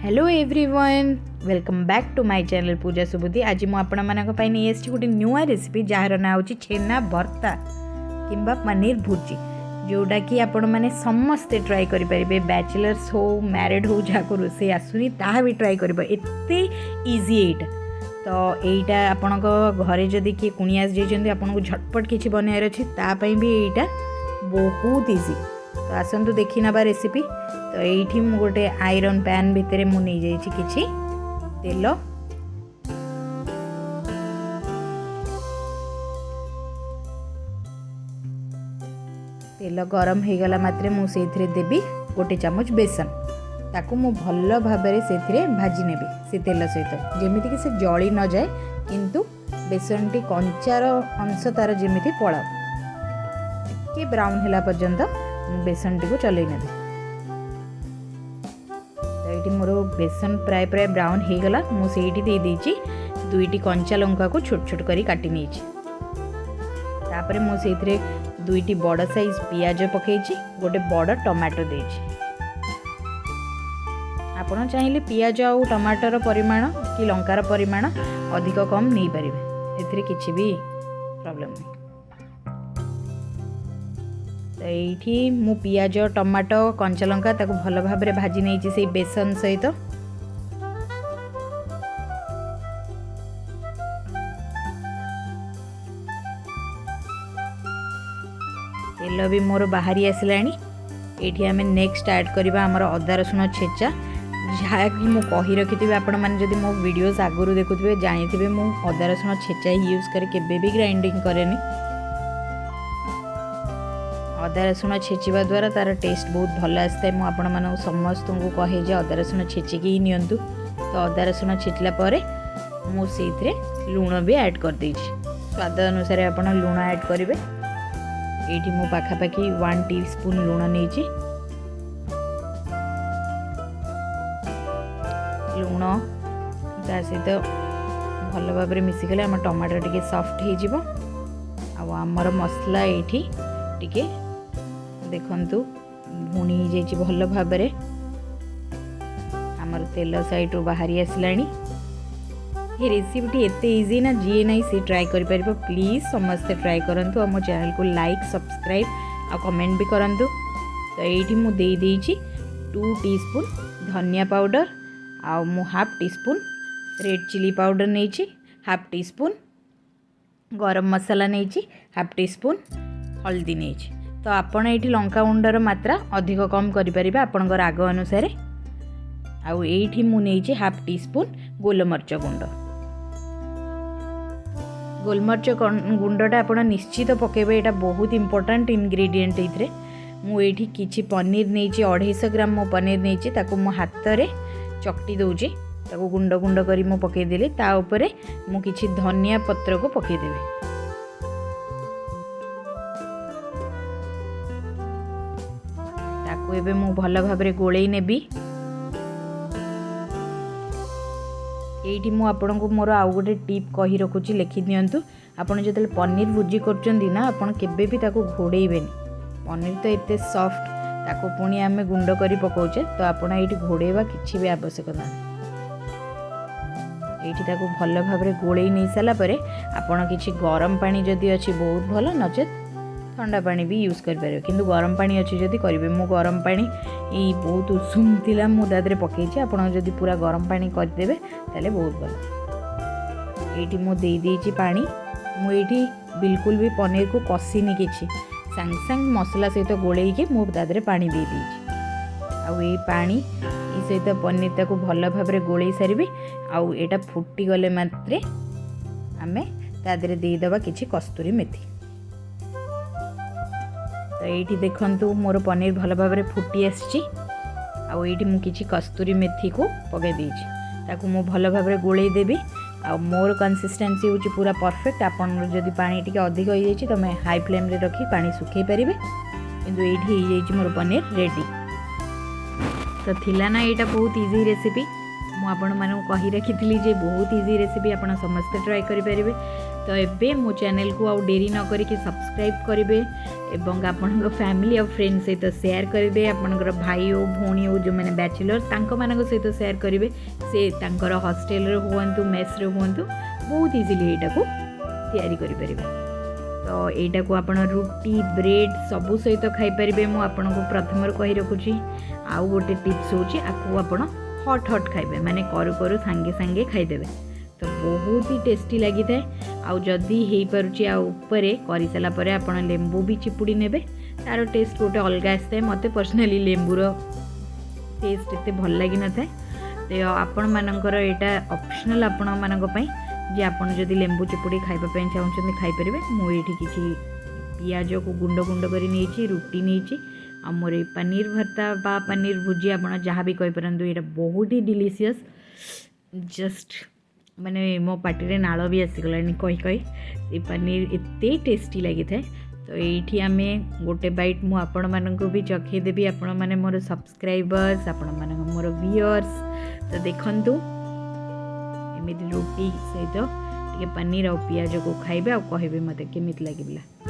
Hello everyone, welcome back to my channel Puja Subuddhi. आज मुझे नहीं आसी गोटे नुआ रेसिपी जार ना हो छेना भर्ता किंबा पनीर भुर्जी, जोटा कि आपण मैंने समस्ते ट्राए करेंगे। बैचलर्स हो मैरिड हो जहाँ रोसे आसुनी ता भी ट्राए कर एते इजी एटा। तो यहीटा आपण घरे जदि किए कुणी आस जाइए आपको झटपट किसी बनवार अच्छी तापाई भी यहीटा बहुत इजी। तो आसतु देखी नवा रेसिपी। तो ये गोटे आयरन पैन भितर मुझे किसी तेल तेल गरम हो गला मात्रे मुझे देवी गोटे चामच बेसन ताकू मु भल भाव से भाजी नेबी से तेल सहित जमीती कि से जली न जाए, किंतु बेसन टी कंचार अंश तार जमीती पड़ा कि ब्राउन होला पर्यंत बेसन टी को चलई नेबी। तो ये मोर बेसन प्राय प्राय ब्राउन हो गला। मुझे दे देची दुईटी कंचा लंका को छोट छोट करी काटी नहीं। तापर मुझे दुईटी बड़ साइज पियाज पकईची, गोटे बड़ टमाटो देची। आपण चाहिए पियाज और टमाटर परिमाण कि लंकार परिमाण अधिक कम नहीं पारे, एथिरे किछि भी प्रॉब्लम नहीं। तो ये मु पियाज टमाटो कंचा लंका ताको भल भाव में भाजी नहीं से बेसन सहित। तेल भी मोर बाहरी आसलानी। ये आम नेक्स्ट ऐड करवा आमर अदा रसुण छेचा, जहाँ कि मुझे कही रखी आपण मैंने जब मो वीडियोस आगुरी देखुए जानी मु अदा रसुण छेचा यूज करे केबे भी ग्राइंडिंग करेनी। अदा रसुण छेचिबा द्वारा तार टेस्ट बहुत भल आसता है। मुझे समस्त को कहे जे अदा रसुण छेचिकी ही नियंतु। तो अदा रसुण छेचिला परे मुझे लुण भी ऐड कर देछि। स्वाद अनुसार आप लुण ऐड करेंगे। ये मु पाखापाखि 1 टीस्पून लुण नहीं। लुण ता सहित भल भाव में मिसिगले आम टमाटर टिके सॉफ्ट हो आमर मसला ये टिके देखंतु भुणी जाइए भल भाव में। आमर तेल साइड रू बाहरी आसलानी। ये रेसिपी एते इजी ना जी नहीं सी ट्राए कर पारिबो। प्लीज समस्ते ट्राए करंतु। आम चैनल को लाइक सब्सक्राइब और कमेंट भी करंतु। तो ये मु दे देछि 2 टीस्पून धनिया पाउडर आ मु half teaspoon red chilli powder नहीं, हाफ टीस्पून गरम मसाला नहीं, हाफ टीस्पून हल्दी नहीं। तो आपण ये लंका गुंडर मात्रा अधिक कम करें आपण राग अनुसार। आउ ये मुझे हाफ टीस्पून गोलमर्च गुंड। गोलमर्च गुंडटा आप निश्चित पकेबे, यहाँ बहुत इंपोर्टेंट इनग्रेडिएंट। ये मुझे किसी पनीर नहीं 250 ग्राम मो पनीर नहीं, ताको मो हाथ रे चकटी दौची ताको गुंड गुंड करी मु पकईदेली। ता उपरे मु किछि धनिया पत्र को पकईदेवी। ताको एबे मु भल भाव में गोलई नेबी। ये मु आपन को मोर आउ गोटे टिप कही रखुची, लिखि दियंतु। आपन जतले पनीर भुर्जी करचंदी ना आपन केबे भी ताको घोड़ेइबेनी। पनीर तो एते सॉफ्ट ताको पुणी आमे गुंड करी पकाउचे, तो आपण ये घोड़ेवा किछि भी आवश्यक ना। ये ताको भल भाव में गोलई नहीं सारा परे आपण किछि गरम पानी जदि अछि बहुत भल, नचेत ठंडा पानी भी यूज कर पारे। किंतु गरम पानी अच्छी जदि करेंगे, मु गरम पानी ये बहुत उषुम थिला मुझे पकईची। आपड़ जदि पूरा गरम पानी करदे ताले बहुत भल। ये मु दे देछि पानी। मुझे बिल्कुल भी पनीर को कषिनी किछि, सांग सांग मसला सहित गोलई के मु तादरे पानी दे देछि। आउ ये पानी सहित पनीर ताको भल भाव में गोलई सारी। आउ एटा फुटी गले मात्रे आमे तादरे देदेबा किछि कस्तूरी मेथी। तो ये देखंतु मोर पनीर भल भाव में फुटी आसी। आउ ये मु किछि कस्तूरी मेथी को पकई देछि, ताकू मु भल भाव में गोलई देबी। आ मोर कंसिस्टेंसी होची पूरा परफेक्ट। आपन जदि पानी टिके अधिक हो जाइछि तो मैं हाई फ्लेम रे रखी पानी सुखई परिबे। किंतु ये हो जाइछि मोर पनीर रेडी। तो थिला ना एटा बहुत इजी रेसिपी। मु आपण मानू कही रखी जे बहुत इजी रेसिपी, आपण समस्त ट्राए करि परिबे। तो एबे मो चैनल को आउ डेरी न करिके सब्सक्राइब करेंगे एवं आपण फैमिली और फ्रेंड सहित शेयर करेंगे। आपणकर भाई हो भौणी हो जो मैंने बैचलर सहित शेयर करेंगे। से तांकर हॉस्टेल हुंतु मेस हुंतु बहुत इजिली यहाँ को तैयारी करें। तो यहाँ को आप रुटी ब्रेड सबू सहित खाईपर। मुझे प्रथम कही रखुची आउ गोटे टिप्स होची आपको आपण हट हट खाइबे माने करू करू सांगे सांगे खाईदेवे तो बहुत ही टेस्टी लगी थाए। आउ जदि हो पारुची आउपरे कर सारा पर आप लेंबू भी चिपुड़ी नेबे तार टेस्ट गोटे अलग आसता मत पर्सनाली लेंबूर टेस्ट एत भल लगी न था। तो आपण मानकर यहाँ ऑप्शनल आपण मानी जे आपड़ जदि लेंबू चिपुड़ी खाइबा चाहते खाईपर। मुझे किसी पियाज को गुंड गुंड कर रुटी नहीं आ मोर पनीर भर्ता बा पनीर भुजिया आप जहाँ भी कहीपर। यहाँ बहुत ही डिलीशियस जस्ट माने मो पार्टी नाल भी आसीगला कही कही ये पनीर एते टेस्टी लगी था। तो ये आम गोटे बैट मुझे आपण मानक भी चखेदेवी आपण मैंने मोर सब्सक्राइबर्स आपण मान मोर व्यूअर्स। तो देखंतु एमती रुटी सहित टे पनीर और पियाज को खाइबे आ कहे मत केमिति लगिला।